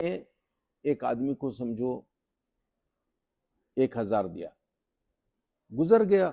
एक आदमी को समझो 1000 दिया, गुजर गया,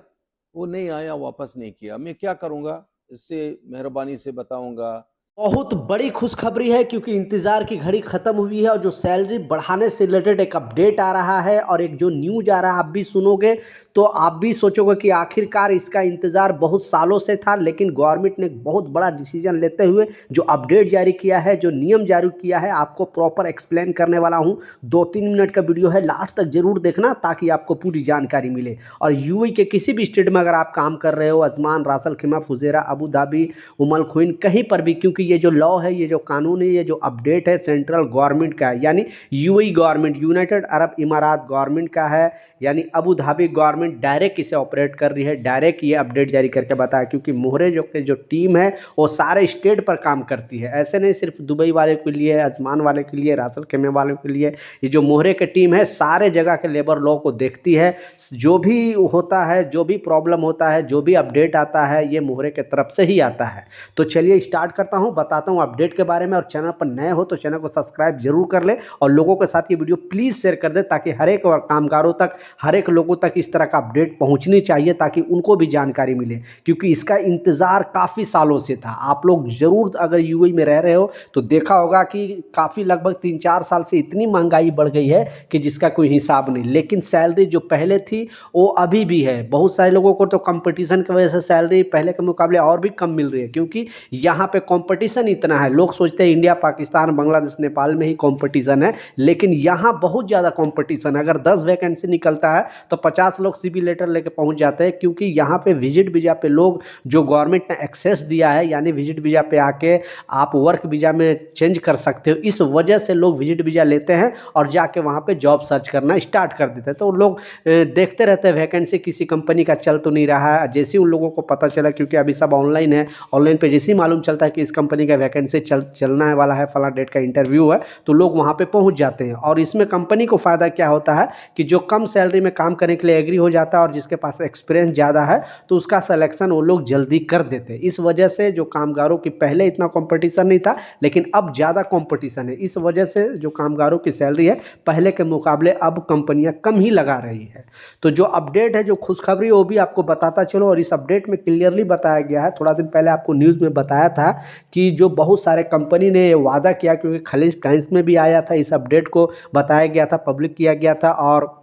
वो नहीं आया, वापस नहीं किया, मैं क्या करूंगा? इससे मेहरबानी से बताऊंगा। बहुत बड़ी खुशखबरी है क्योंकि इंतज़ार की घड़ी ख़त्म हुई है और जो सैलरी बढ़ाने से रिलेटेड एक अपडेट आ रहा है और एक जो न्यूज़ आ रहा है आप भी सुनोगे तो आप भी सोचोगे कि आखिरकार इसका इंतज़ार बहुत सालों से था, लेकिन गवर्नमेंट ने एक बहुत बड़ा डिसीजन लेते हुए जो अपडेट जारी किया है, जो नियम जारी किया है, आपको प्रॉपर एक्सप्लेन करने वाला हूँ। 2-3 मिनट का वीडियो है, लास्ट तक ज़रूर देखना ताकि आपको पूरी जानकारी मिले। और यूएई के किसी भी स्टेट में अगर आप काम कर रहे हो, अजमान, रास अल खिमा, फुजेरा, अबू धाबी, उमल खुइन, कहीं पर भी, क्योंकि ये जो लॉ है, ये जो कानून है, ये जो अपडेट है सेंट्रल गवर्नमेंट का है, यानी यूएई गवर्नमेंट, यूनाइटेड अरब इमारात गवर्नमेंट का है, यानी अबू धाबी गवर्नमेंट डायरेक्ट इसे ऑपरेट कर रही है, डायरेक्ट ये अपडेट जारी करके बताया। क्योंकि मोहरे जो टीम है वो सारे स्टेट पर काम करती है, ऐसे नहीं सिर्फ दुबई वाले के लिए, अजमान वाले के लिए, रासल खेमे वाले के लिए। ये जो मोहरे की टीम है सारे जगह के लेबर लॉ को देखती है, जो भी होता है, जो भी प्रॉब्लम होता है, जो भी अपडेट आता है, ये मोहरे के तरफ से ही आता है। तो चलिए स्टार्ट करता हूँ, बताता हूँ अपडेट के बारे में। और चैनल पर नए हो तो चैनल को सब्सक्राइब जरूर कर ले और लोगों के साथ ये वीडियो प्लीज़ शेयर कर दे ताकि हर एक कामगारों तक, हर एक लोगों तक इस तरह का अपडेट पहुँचनी चाहिए ताकि उनको भी जानकारी मिले। क्योंकि इसका इंतज़ार काफ़ी सालों से था। आप लोग ज़रूर अगर यूएई में रह रहे हो तो देखा होगा कि काफ़ी लगभग 3-4 साल से इतनी महंगाई बढ़ गई है कि जिसका कोई हिसाब नहीं। लेकिन सैलरी जो पहले थी वो अभी भी है। बहुत सारे लोगों को तो कंपटीशन की वजह से सैलरी पहले के मुकाबले और भी कम मिल रही है, क्योंकि यहाँ पे कंपटीशन इतना है। लोग सोचते हैं इंडिया, पाकिस्तान, बांग्लादेश, नेपाल में ही कंपटीशन है, लेकिन यहाँ बहुत ज़्यादा कंपटीशन है। अगर 10 वैकेंसी निकलता है तो 50 लोग सीवी लेटर लेके पहुँच जाते हैं, क्योंकि यहाँ पे विजिट वीज़ा पे लोग, जो गवर्नमेंट ने एक्सेस दिया है, यानी विजिट वीज़ा पे आके आप वर्क वीज़ा में चेंज कर सकते हो, इस वजह से लोग विजिट वीज़ा लेते हैं और जाके वहाँ पे जॉब सर्च करना स्टार्ट कर देते हैं। तो लोग देखते रहते हैं वैकेंसी किसी कंपनी का चल तो नहीं रहा है। जैसे ही उन लोगों को पता चला, क्योंकि अभी सब ऑनलाइन है, ऑनलाइन पे जैसे ही मालूम चलता है कि इस कंपनी का वैकेंसी चलना वाला है, फला डेट का इंटरव्यू है, तो लोग वहाँ पे पहुँच जाते हैं। और इसमें कंपनी को फ़ायदा क्या होता है कि जो कम सैलरी में काम करने के लिए एग्री हो जाता है और जिसके पास एक्सपीरियंस ज़्यादा है तो उसका सिलेक्शन वो लोग जल्दी कर देते हैं। इस वजह से जो कामगारों की पहले इतना कंपटीशन नहीं था, लेकिन अब ज़्यादा कंपटीशन है। इस वजह से जो कामगारों की सैलरी है पहले के मुकाबले अब कंपनियां कम ही लगा रही है। तो जो अपडेट है, जो खुशखबरी, वो भी आपको बताता चलो। और इस अपडेट में क्लियरली बताया गया है, थोड़ा दिन पहले आपको न्यूज़ में बताया था कि जो बहुत सारे कंपनी ने वादा किया, क्योंकि खलीज टाइम्स में भी आया था, इस अपडेट को बताया गया था, पब्लिक किया गया था, और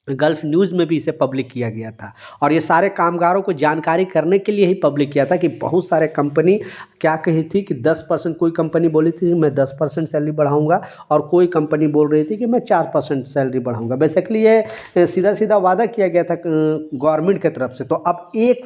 गल्फ न्यूज़ में भी इसे पब्लिक किया गया था। और ये सारे कामगारों को जानकारी करने के लिए ही पब्लिक किया था कि बहुत सारे कंपनी क्या कही थी कि 10%, कोई कंपनी बोली थी कि मैं 10% सैलरी बढ़ाऊंगा, और कोई कंपनी बोल रही थी कि मैं 4% सैलरी बढ़ाऊंगा। बेसिकली ये सीधा सीधा वादा किया गया था गवर्नमेंट की तरफ से। तो अब 1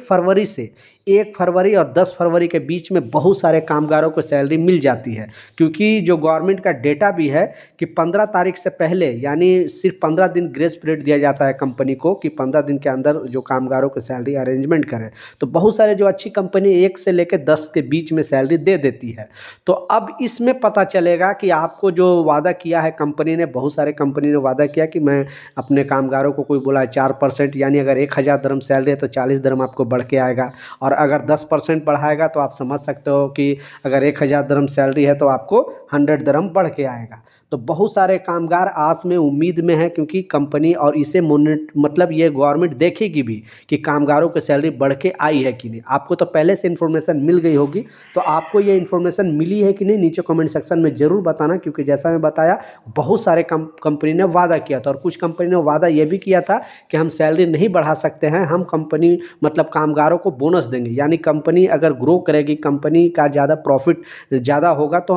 फरवरी और 10 फरवरी के बीच में बहुत सारे कामगारों को सैलरी मिल जाती है, क्योंकि जो गवर्नमेंट का डेटा भी है कि 15 तारीख से पहले, यानी सिर्फ 15 दिन ग्रेस पीरियड दिया जाता है कंपनी को कि 15 दिन के अंदर जो कामगारों को सैलरी अरेंजमेंट करें। तो बहुत सारे जो अच्छी कंपनी 1 से लेकर 10 के बीच में सैलरी दे देती है। तो अब इसमें पता चलेगा कि आपको जो वादा किया है कंपनी ने, बहुत सारे कंपनी ने वादा किया कि मैं अपने कामगारों को, कोई बोला 4%, यानी अगर 1000 दरम सैलरी है तो 40 दरम आपको बढ़ के आएगा। और अगर 10% बढ़ाएगा तो आप समझ सकते हो कि अगर 1000 दरम सैलरी है तो आपको 100 दरम बढ़ के आएगा। तो बहुत सारे कामगार आस में, उम्मीद में है, क्योंकि कंपनी और इसे मतलब ये गवर्नमेंट देखेगी भी कि कामगारों की सैलरी बढ़ के आई है कि नहीं। आपको तो पहले से इन्फॉर्मेशन मिल गई होगी, तो आपको ये इन्फॉर्मेशन मिली है कि नहीं नीचे कमेंट सेक्शन में ज़रूर बताना। क्योंकि जैसा मैं बताया, बहुत सारे कंपनी ने वादा किया था, और कुछ कंपनी ने वादा ये भी किया था कि हम सैलरी नहीं बढ़ा सकते हैं, हम कंपनी मतलब कामगारों को बोनस देंगे। यानी कंपनी अगर ग्रो करेगी, कंपनी का ज़्यादा प्रॉफिट ज़्यादा होगा तो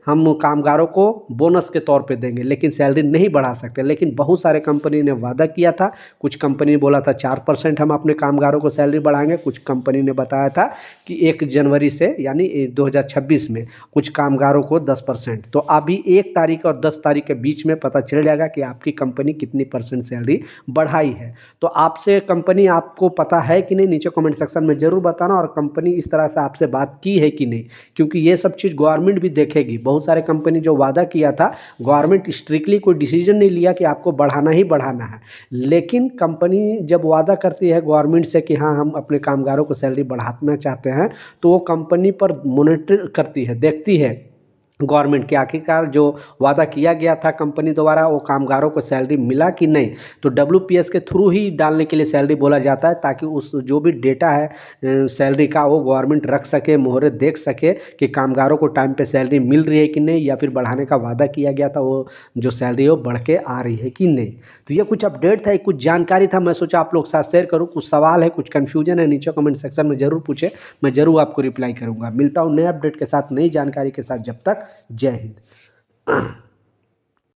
हम कामगारों को बोनस के तौर पे देंगे, लेकिन सैलरी नहीं बढ़ा सकते। लेकिन बहुत सारे कंपनी ने वादा किया था। कुछ कंपनी ने बोला था 4% हम अपने कामगारों को सैलरी बढ़ाएंगे, कुछ कंपनी ने बताया था कि 1 जनवरी से, यानी 2026 में कुछ कामगारों को 10%। तो अभी 1 तारीख और 10 तारीख के बीच में पता चल जाएगा कि आपकी कंपनी कितनी % सैलरी बढ़ाई है। तो आपसे कंपनी, आपको पता है कि नहीं नीचे कमेंट सेक्शन में ज़रूर बताना, और कंपनी इस तरह से आपसे बात की है कि नहीं, क्योंकि ये सब चीज़ गवर्नमेंट भी देखेगी। बहुत सारे कंपनी जो वादा किया था, गवर्नमेंट स्ट्रिक्टली कोई डिसीजन नहीं लिया कि आपको बढ़ाना ही बढ़ाना है, लेकिन कंपनी जब वादा करती है गवर्नमेंट से कि हाँ हम अपने कामगारों को सैलरी बढ़ाना चाहते हैं, तो वो कंपनी पर मॉनिटर करती है, देखती है गवर्नमेंट के आखिरकार जो वादा किया गया था कंपनी द्वारा वो कामगारों को सैलरी मिला कि नहीं। तो डब्ल्यूपीएस के थ्रू ही डालने के लिए सैलरी बोला जाता है, ताकि उस जो भी डेटा है सैलरी का वो गवर्नमेंट रख सके, मोहरे देख सके कि कामगारों को टाइम पे सैलरी मिल रही है कि नहीं, या फिर बढ़ाने का वादा किया गया था वो जो सैलरी है वो बढ़ के आ रही है कि नहीं। तो ये कुछ अपडेट था, कुछ जानकारी था, मैं सोचा आप लोग के साथ शेयर करूँ। कुछ सवाल है, कुछ कन्फ्यूजन है, नीचे कमेंट सेक्शन में ज़रूर पूछे, मैं ज़रूर आपको रिप्लाई करूँगा। मिलता हूँ नए अपडेट के साथ, नई जानकारी के साथ, जब तक जय हिंद।